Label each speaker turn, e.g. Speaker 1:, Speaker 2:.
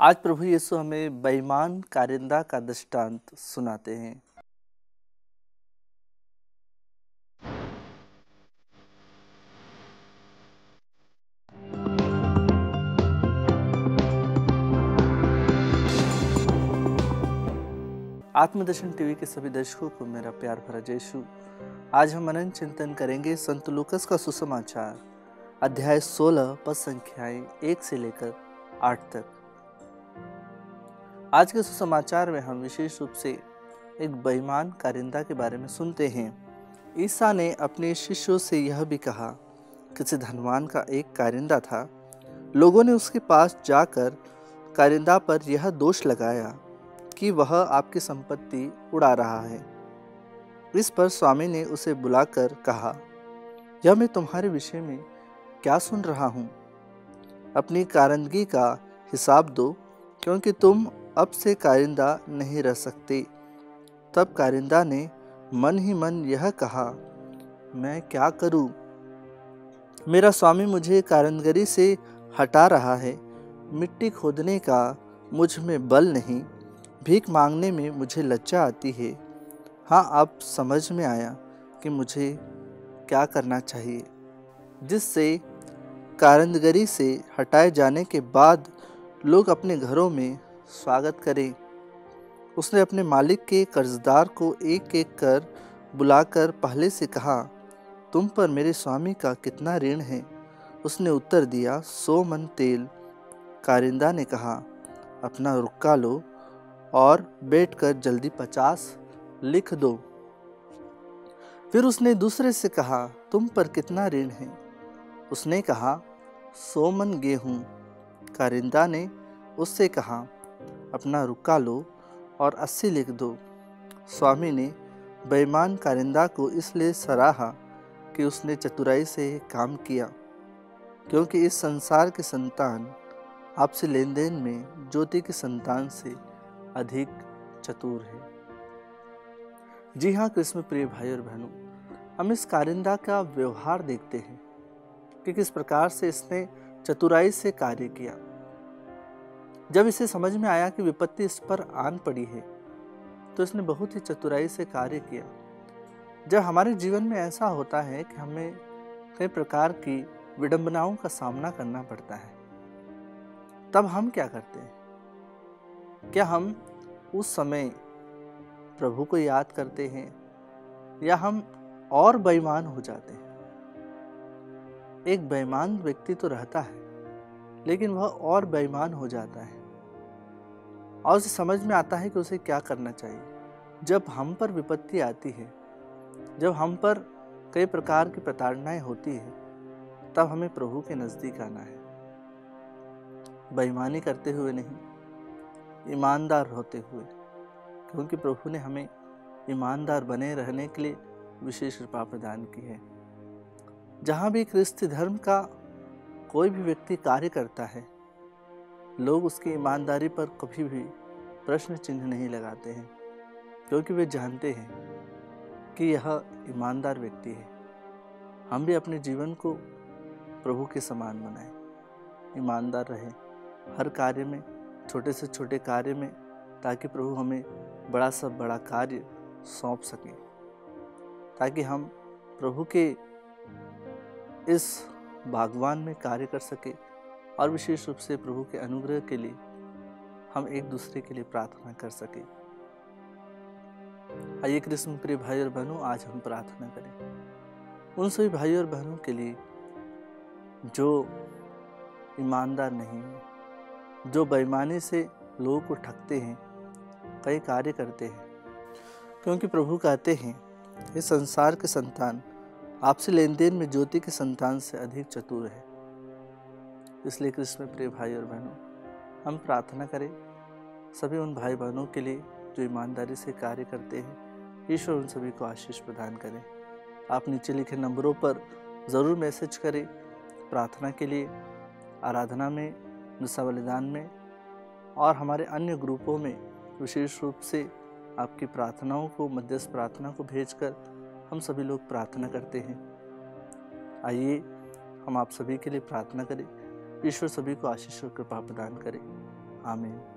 Speaker 1: आज प्रभु यीशु हमें बेईमान कारिंदा का दृष्टांत सुनाते हैं। आत्मदर्शन टीवी के सभी दर्शकों को मेरा प्यार भरा जय यीशु। आज हम मनन चिंतन करेंगे संत लूकस का सुसमाचार अध्याय 16 पद संख्याएं 1 से लेकर 8 तक। आज के सुसमाचार में हम विशेष रूप से एक बेईमान कारिंदा के बारे में सुनते हैं। ईसा ने अपने शिष्यों से यह भी कहा, किसी धनवान का एक कारिंदा था। लोगों ने उसके पास जाकर कारिंदा पर यह दोष लगाया कि वह आपकी संपत्ति उड़ा रहा है। इस पर स्वामी ने उसे बुलाकर कहा, यह मैं तुम्हारे विषय में क्या सुन रहा हूँ? अपनी कारिंदगी का हिसाब दो, क्योंकि तुम अब से कारिंदा नहीं रह सकते। तब कारिंदा ने मन ही मन यह कहा, मैं क्या करूँ? मेरा स्वामी मुझे कारीगरी से हटा रहा है। मिट्टी खोदने का मुझ में बल नहीं, भीख मांगने में मुझे लज्जा आती है। हाँ, अब समझ में आया कि मुझे क्या करना चाहिए, जिससे कारीगरी से हटाए जाने के बाद लोग अपने घरों में स्वागत करें। उसने अपने मालिक के कर्जदार को एक एक कर बुलाकर पहले से कहा, तुम पर मेरे स्वामी का कितना ऋण है? उसने उत्तर दिया, 100 मन तेल। कारिंदा ने कहा, अपना रुक्का लो और बैठकर जल्दी 50 लिख दो। फिर उसने दूसरे से कहा, तुम पर कितना ऋण है? उसने कहा, 100 मन गेहूं। कारिंदा ने उससे कहा, अपना रुक्का लो और 80 लिख दो। स्वामी ने बेईमान कारिंदा को इसलिए सराहा कि उसने चतुराई से काम किया, क्योंकि इस संसार के संतान आपसी लेन देन में ज्योति की संतान से अधिक चतुर है। जी हाँ, कृष्ण प्रिय भाई और बहनों, हम इस कारिंदा का व्यवहार देखते हैं कि किस प्रकार से इसने चतुराई से कार्य किया। जब इसे समझ में आया कि विपत्ति इस पर आन पड़ी है, तो इसने बहुत ही चतुराई से कार्य किया। जब हमारे जीवन में ऐसा होता है कि हमें कई प्रकार की विडंबनाओं का सामना करना पड़ता है, तब हम क्या करते हैं? क्या हम उस समय प्रभु को याद करते हैं या हम और बेईमान हो जाते हैं? एक बेईमान व्यक्ति तो रहता है, लेकिन वह और बेईमान हो जाता है और उसे समझ में आता है कि उसे क्या करना चाहिए। जब हम पर विपत्ति आती है, जब हम पर कई प्रकार की प्रताड़नाएं होती है, तब हमें प्रभु के नजदीक आना है। बेईमानी करते हुए नहीं, ईमानदार होते हुए, क्योंकि प्रभु ने हमें ईमानदार बने रहने के लिए विशेष कृपा प्रदान की है। जहाँ भी क्रिस्ती धर्म का कोई भी व्यक्ति कार्य करता है, लोग उसकी ईमानदारी पर कभी भी प्रश्न चिन्ह नहीं लगाते हैं, क्योंकि वे जानते हैं कि यह ईमानदार व्यक्ति है। हम भी अपने जीवन को प्रभु के समान बनाएं, ईमानदार रहें हर कार्य में, छोटे से छोटे कार्य में, ताकि प्रभु हमें बड़ा से बड़ा कार्य सौंप सकें, ताकि हम प्रभु के इस बागवान में कार्य कर सके और विशेष रूप से प्रभु के अनुग्रह के लिए हम एक दूसरे के लिए प्रार्थना कर सके। आइए कृष्ण प्रिय भाई और बहनों, आज हम प्रार्थना करें उन सभी भाई और बहनों के लिए जो ईमानदार नहीं है, जो बेईमानी से लोगों को ठगते हैं, कई कार्य करते हैं, क्योंकि प्रभु कहते हैं, इस संसार के संतान आपसी लेन देन में ज्योति के संतान से अधिक चतुर है। इसलिए कृष्ण प्रिय भाई और बहनों, हम प्रार्थना करें सभी उन भाई बहनों के लिए जो ईमानदारी से कार्य करते हैं। ईश्वर उन सभी को आशीष प्रदान करें। आप नीचे लिखे नंबरों पर ज़रूर मैसेज करें प्रार्थना के लिए, आराधना में, निशा बलिदान में और हमारे अन्य ग्रुपों में विशेष रूप से आपकी प्रार्थनाओं को, मध्यस्थ प्रार्थना को भेजकर हम सभी लोग प्रार्थना करते हैं। आइए हम आप सभी के लिए प्रार्थना करें। ईश्वर सभी को आशीष और कृपा प्रदान करे। आमीन।